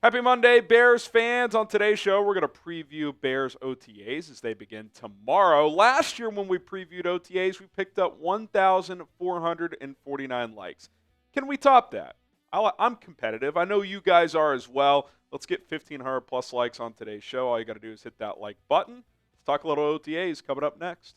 Happy Monday, Bears fans. On today's show, we're going to preview Bears OTAs as they begin tomorrow. Last year, when we previewed OTAs, we picked up 1,449 likes. Can we top that? I'm competitive. I know you guys are as well. Let's get 1,500 plus likes on today's show. All you got to do is hit that like button. Let's talk a little OTAs coming up next.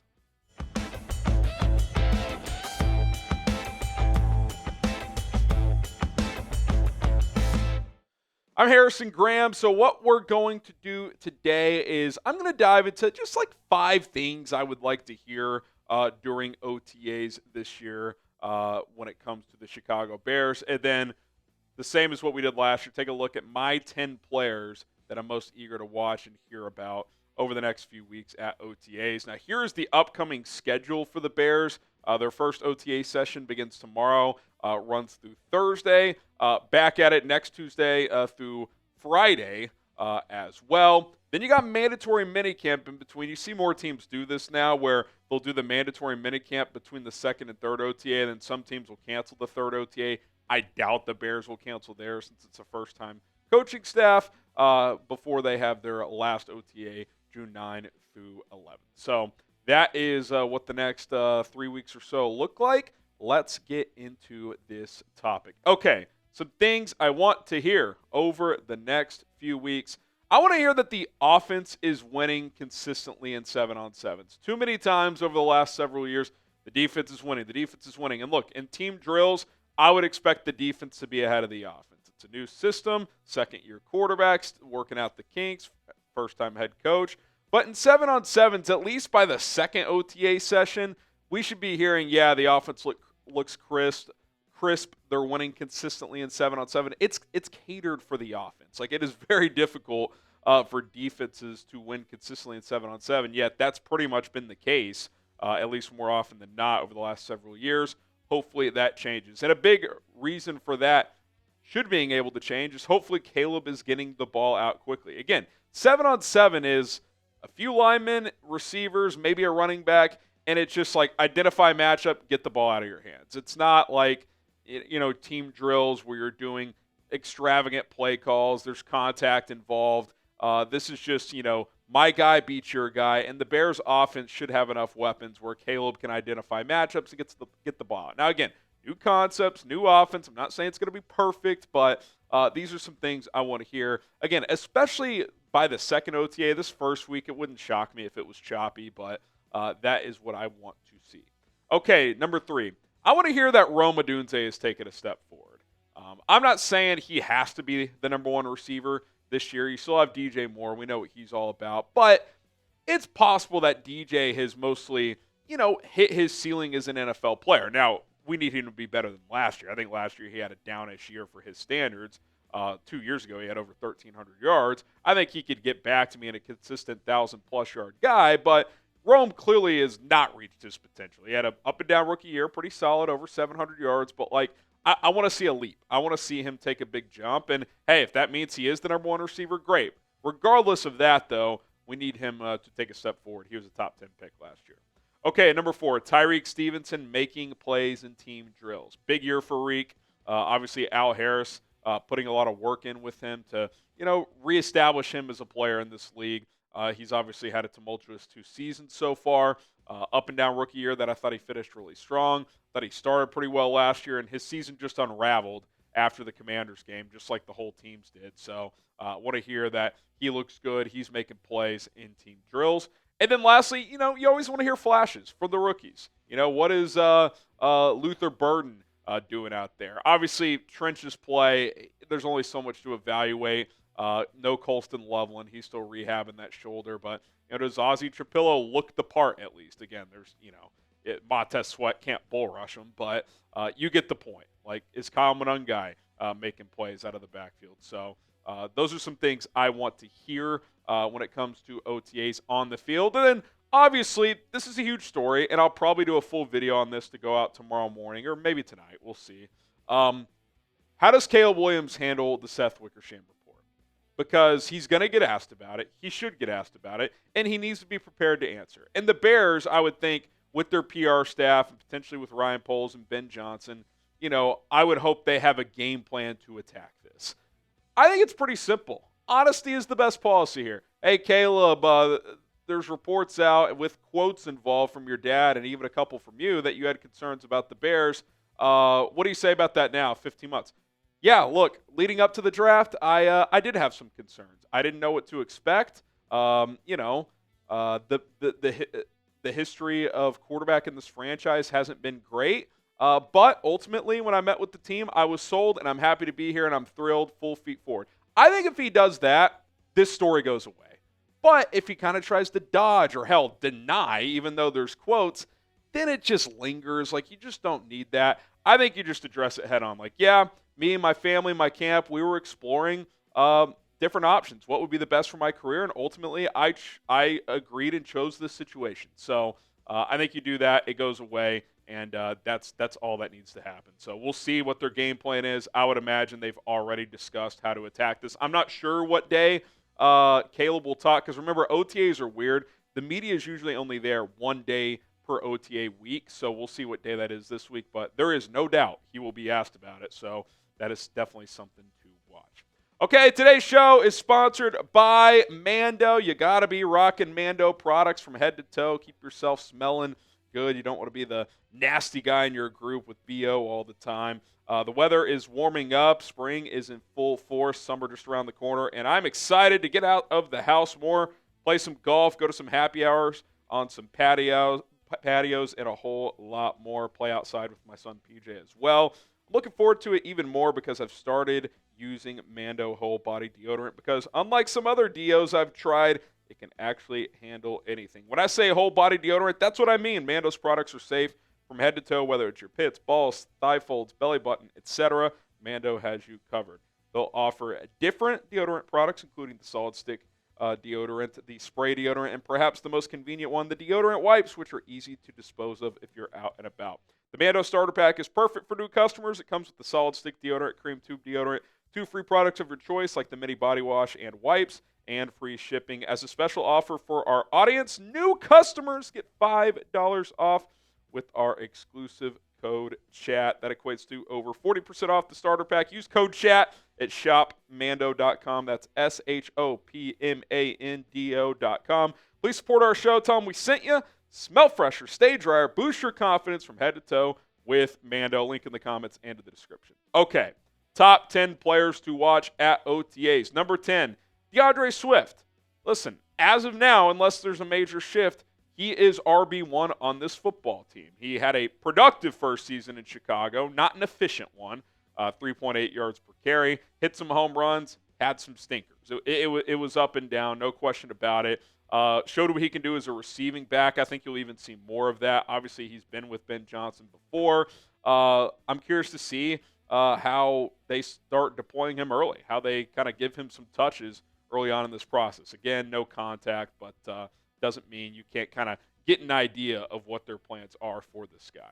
I'm Harrison Graham. So what we're going to do today is I'm going to dive into just like 5 things I would like to hear during OTAs this year when it comes to the Chicago Bears. And then the same as what we did last year, take a look at my 10 players that I'm most eager to watch and hear about over the next few weeks at OTAs. Now, here is the upcoming schedule for the Bears. Their first OTA session begins tomorrow, runs through Thursday. Back at it next Tuesday through Friday as well. Then you got mandatory minicamp in between. You see more teams do this now where they'll do the mandatory minicamp between the second and third OTA, and then some teams will cancel the third OTA. I doubt the Bears will cancel theirs since it's a first-time coaching staff before they have their last OTA June 9 through 11. So that is what the next 3 weeks or so look like. Let's get into this topic. Okay, some things I want to hear over the next few weeks. I want to hear that the offense is winning consistently in 7-on-7s. Too many times over the last several years, the defense is winning. The defense is winning. And look, in team drills, I would expect the defense to be ahead of the offense. It's a new system, second-year quarterbacks working out the kinks, first-time head coach. But in 7-on-7s, at least by the second OTA session, we should be hearing, yeah, the offense looks crisp. They're winning consistently in 7-on-7. It's catered for the offense. Like, it is very difficult for defenses to win consistently in 7-on-7, yet that's pretty much been the case, at least more often than not, over the last several years. Hopefully that changes. And a big reason for that should being able to change is hopefully Caleb is getting the ball out quickly. Again, 7-on-7 is a few linemen, receivers, maybe a running back, and it's just like identify matchup, get the ball out of your hands. It's not like, team drills where you're doing extravagant play calls. There's contact involved. This is just, my guy beats your guy, and the Bears offense should have enough weapons where Caleb can identify matchups and get the ball out. Now, again, new concepts, new offense. I'm not saying it's going to be perfect, but these are some things I want to hear. Again, especially by the second OTA, this first week, it wouldn't shock me if it was choppy, but that is what I want to see. Okay, number 3. I want to hear that Odunze is taking a step forward. I'm not saying he has to be the number 1 receiver this year. You still have DJ Moore. We know what he's all about. But it's possible that DJ has mostly, hit his ceiling as an NFL player. Now, we need him to be better than last year. I think last year he had a downish year for his standards. 2 years ago, he had over 1,300 yards. I think he could get back to being a consistent 1,000-plus yard guy, but Rome clearly has not reached his potential. He had an up-and-down rookie year, pretty solid, over 700 yards, but, I want to see a leap. I want to see him take a big jump, and, hey, if that means he is the number 1 receiver, great. Regardless of that, though, we need him to take a step forward. He was a top 10 pick last year. Okay, number 4, Tyrique Stevenson making plays in team drills. Big year for Reek. Obviously, Al Harris putting a lot of work in with him to, reestablish him as a player in this league. He's obviously had a tumultuous 2 seasons so far. Up and down rookie year that I thought he finished really strong. Thought he started pretty well last year, and his season just unraveled after the Commanders game, just like the whole team's did. So want to hear that he looks good. He's making plays in team drills. And then lastly, you always want to hear flashes from the rookies. What is Luther Burden doing out there? Obviously, trenches play, there's only so much to evaluate. No Colston Loveland. He's still rehabbing that shoulder. But, does Ozzie Trapillo look the part at least? Again, there's, Montez Sweat can't bull rush him. But you get the point. Like, is Kyle Monangai making plays out of the backfield? So those are some things I want to hear when it comes to OTAs on the field. And then, obviously, this is a huge story, and I'll probably do a full video on this to go out tomorrow morning or maybe tonight. We'll see. How does Caleb Williams handle the Seth Wickersham report? Because he's going to get asked about it. He should get asked about it, and he needs to be prepared to answer. And the Bears, I would think, with their PR staff and potentially with Ryan Poles and Ben Johnson, I would hope they have a game plan to attack this. I think it's pretty simple. Honesty is the best policy here. Hey, Caleb, there's reports out with quotes involved from your dad and even a couple from you that you had concerns about the Bears. What do you say about that now, 15 months? Yeah, look, leading up to the draft, I did have some concerns. I didn't know what to expect. The history of quarterback in this franchise hasn't been great. But ultimately, when I met with the team, I was sold, and I'm happy to be here, and I'm thrilled, full feet forward. I think if he does that, this story goes away. But if he kind of tries to dodge or, hell, deny, even though there's quotes, then it just lingers. Like, you just don't need that. I think you just address it head on. Like, yeah, me and my family, my camp, we were exploring different options. What would be the best for my career? And ultimately, I agreed and chose this situation. So I think you do that. It goes away. And that's all that needs to happen. So we'll see what their game plan is. I would imagine they've already discussed how to attack this. I'm not sure what day Caleb will talk, because remember, OTAs are weird. The media is usually only there one day per OTA week, so we'll see what day that is this week. But there is no doubt he will be asked about it, so that is definitely something to watch. Okay, today's show is sponsored by Mando. You got to be rocking Mando products from head to toe. Keep yourself smelling good. You don't want to be the nasty guy in your group with BO all the time. The weather is warming up. Spring is in full force. Summer just around the corner. And I'm excited to get out of the house more, play some golf, go to some happy hours on some patios, and a whole lot more. Play outside with my son PJ as well. I'm looking forward to it even more because I've started using Mando whole body deodorant, because unlike some other deos I've tried, it can actually handle anything. When I say whole body deodorant, that's what I mean. Mando's products are safe from head to toe, whether it's your pits, balls, thigh folds, belly button, etc. Mando has you covered. They'll offer different deodorant products, including the solid stick deodorant, the spray deodorant, and perhaps the most convenient one, the deodorant wipes, which are easy to dispose of if you're out and about. The Mando starter pack is perfect for new customers. It comes with the solid stick deodorant, cream tube deodorant, 2 free products of your choice like the mini body wash and wipes, and free shipping. As a special offer for our audience, new customers get $5 off with our exclusive code CHAT. That equates to over 40% off the starter pack. Use code CHAT at shopmando.com. That's shopmando.com. Please support our show. Tell them we sent you. Smell fresher, stay drier, boost your confidence from head to toe with Mando. Link in the comments and in the description. Okay, top 10 players to watch at OTAs. Number 10, DeAndre Swift. Listen, as of now, unless there's a major shift, he is RB1 on this football team. He had a productive first season in Chicago, not an efficient one, 3.8 yards per carry, hit some home runs, had some stinkers. It was up and down, no question about it. Showed what he can do as a receiving back. I think you'll even see more of that. Obviously, he's been with Ben Johnson before. I'm curious to see how they start deploying him early, how they kind of give him some touches early on in this process. Again, no contact, but doesn't mean you can't kind of get an idea of what their plans are for this guy.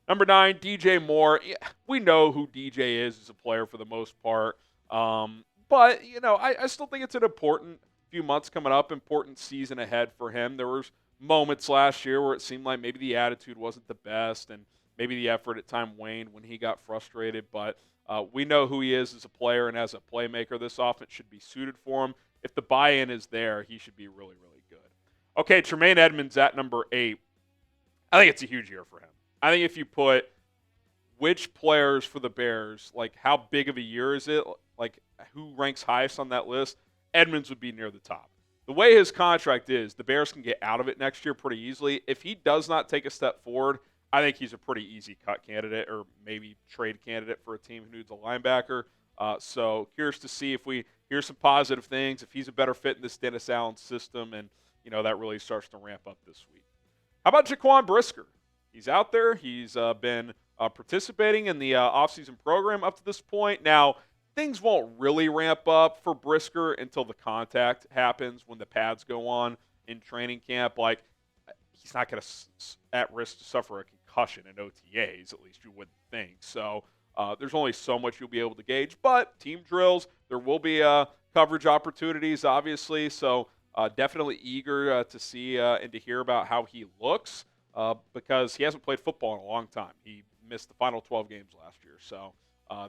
Number 9, DJ Moore. Yeah, we know who DJ is as a player for the most part. But, I still think it's an important few months coming up, important season ahead for him. There was moments last year where it seemed like maybe the attitude wasn't the best and maybe the effort at time waned when he got frustrated. But we know who he is as a player and as a playmaker. This offense should be suited for him. If the buy-in is there, he should be really, really good. Okay, Tremaine Edmonds at number 8. I think it's a huge year for him. I think if you put which players for the Bears, like how big of a year is it, like who ranks highest on that list, Edmonds would be near the top. The way his contract is, the Bears can get out of it next year pretty easily. If he does not take a step forward, I think he's a pretty easy cut candidate or maybe trade candidate for a team who needs a linebacker. So curious to see if we hear some positive things, if he's a better fit in this Dennis Allen system, and that really starts to ramp up this week. How about Jaquan Brisker? He's out there. He's been participating in the offseason program up to this point. Now, things won't really ramp up for Brisker until the contact happens, when the pads go on in training camp. Like, he's not going to at risk to suffer a concussion in OTAs, at least you wouldn't think. So there's only so much you'll be able to gauge. But team drills, there will be coverage opportunities, obviously. So definitely eager to see and to hear about how he looks because he hasn't played football in a long time. He missed the final 12 games last year. So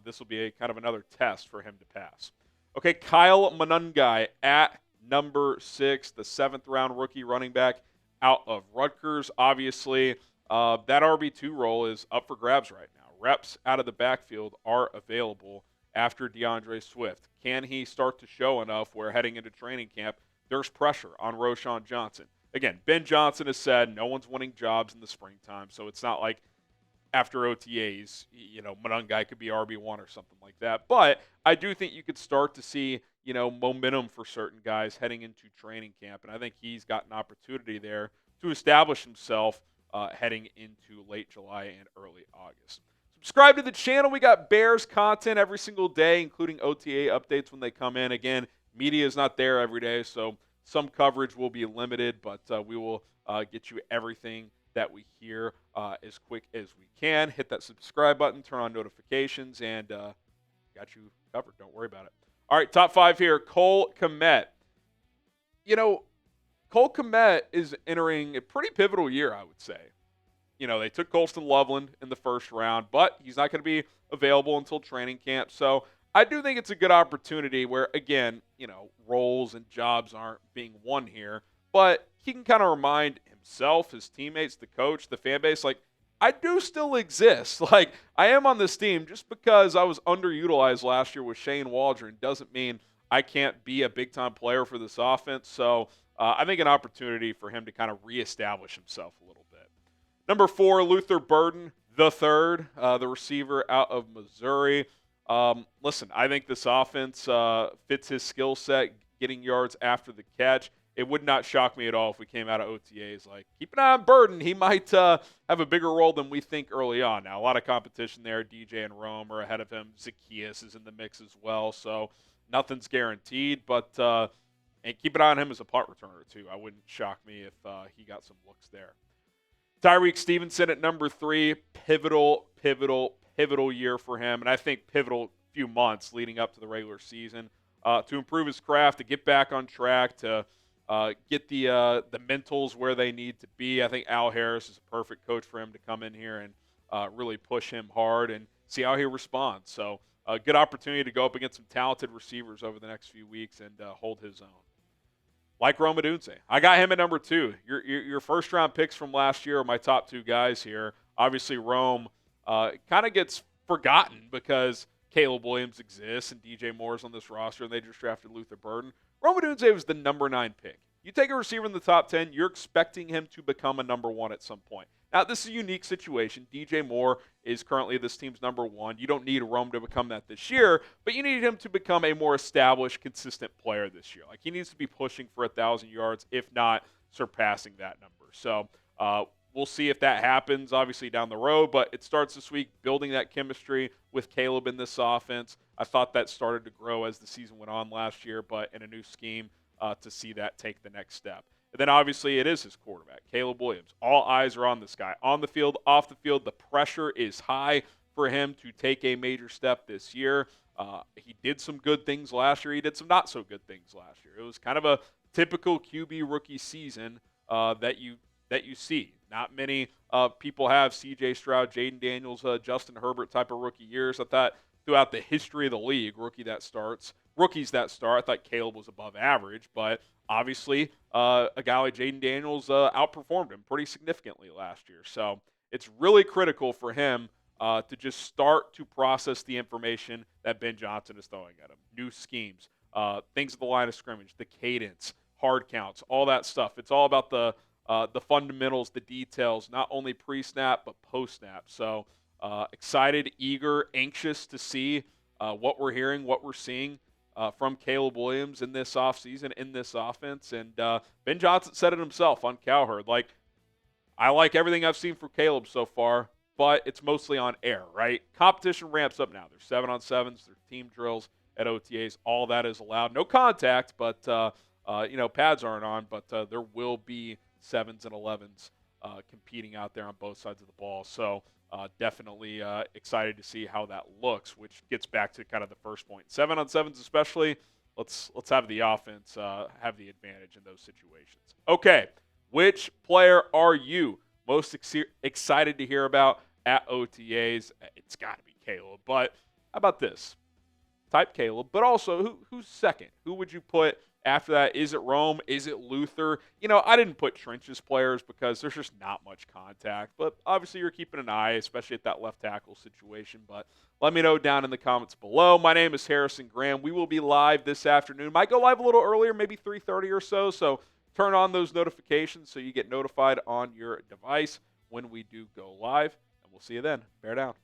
this will be a kind of another test for him to pass. Okay, Kyle Monangai at number 6, the 7th-round rookie running back out of Rutgers. Obviously, that RB2 role is up for grabs right now. Reps out of the backfield are available after DeAndre Swift. Can he start to show enough where heading into training camp, there's pressure on Roschon Johnson? Again, Ben Johnson has said no one's winning jobs in the springtime, so it's not like after OTAs, Monangai could be RB1 or something like that. But I do think you could start to see, momentum for certain guys heading into training camp. And I think he's got an opportunity there to establish himself heading into late July and early August. Subscribe to the channel. We got Bears content every single day, including OTA updates when they come in. Again, media is not there every day, so some coverage will be limited, but we will get you everything that we hear as quick as we can. Hit that subscribe button, turn on notifications, and got you covered. Don't worry about it. All right, top 5 here. Cole Kmet. Cole Kmet is entering a pretty pivotal year, I would say. They took Colston Loveland in the first round, but he's not going to be available until training camp. So I do think it's a good opportunity where, again, roles and jobs aren't being won here, but he can kind of remind himself, his teammates, the coach, the fan base, I do still exist. I am on this team. Just because I was underutilized last year with Shane Waldron doesn't mean I can't be a big-time player for this offense. So I think an opportunity for him to kind of reestablish himself a little bit. Number 4, Luther Burden, the third, the receiver out of Missouri. Listen, I think this offense fits his skill set, getting yards after the catch. It would not shock me at all if we came out of OTAs keep an eye on Burden. He might have a bigger role than we think early on. Now, a lot of competition there. DJ and Rome are ahead of him. Zacchaeus is in the mix as well, so nothing's guaranteed. But and keep an eye on him as a punt returner, too. I wouldn't shock me if he got some looks there. Tyrique Stevenson at number 3, pivotal year for him, and I think pivotal few months leading up to the regular season to improve his craft, to get back on track, to get the mentals where they need to be. I think Al Harris is a perfect coach for him to come in here and really push him hard and see how he responds. So a good opportunity to go up against some talented receivers over the next few weeks and hold his own. Like Rome Odunze. I got him at number 2. Your first-round picks from last year are my top 2 guys here. Obviously, Rome kind of gets forgotten because Caleb Williams exists and DJ Moore's on this roster, and they just drafted Luther Burden. Rome Odunze was the number 9 pick. You take a receiver in the top 10, you're expecting him to become a number 1 at some point. Now, this is a unique situation. DJ Moore is currently this team's number 1. You don't need Rome to become that this year, but you need him to become a more established, consistent player this year. He needs to be pushing for 1,000 yards, if not surpassing that number. So we'll see if that happens, obviously, down the road, but it starts this week building that chemistry with Caleb in this offense. I thought that started to grow as the season went on last year, but in a new scheme to see that take the next step. And then, obviously, it is his quarterback, Caleb Williams. All eyes are on this guy. On the field, off the field, the pressure is high for him to take a major step this year. He did some good things last year. He did some not-so-good things last year. It was kind of a typical QB rookie season that you see. Not many people have C.J. Stroud, Jaden Daniels, Justin Herbert type of rookie years. I thought throughout the history of the league, rookies that start, I thought Caleb was above average, but obviously a guy like Jaden Daniels outperformed him pretty significantly last year. So it's really critical for him to just start to process the information that Ben Johnson is throwing at him. New schemes, things at the line of scrimmage, the cadence, hard counts, all that stuff. It's all about the fundamentals, the details, not only pre-snap but post-snap. So excited, eager, anxious to see what we're hearing, what we're seeing from Caleb Williams in this offseason, in this offense. And Ben Johnson said it himself on Cowherd. I like everything I've seen from Caleb so far, but it's mostly on air, right? Competition ramps up now. There's 7-on-7s, there's team drills at OTAs. All that is allowed. No contact, but pads aren't on, but there will be 7s and 11s competing out there on both sides of the ball. So definitely excited to see how that looks, which gets back to kind of the first point. 7-on-7s especially, let's have the offense have the advantage in those situations. Okay, which player are you most excited to hear about at OTAs? It's got to be Caleb, but how about this? type Caleb, but also who's second? Who would you put after that? Is it Rome? Is it Luther? I didn't put trenches players because there's just not much contact, but obviously you're keeping an eye, especially at that left tackle situation. But let me know down in the comments below. My name is Harrison Graham. We will be live this afternoon. Might go live a little earlier, maybe 3:30 or so. So turn on those notifications so you get notified on your device when we do go live. And we'll see you then. Bear down.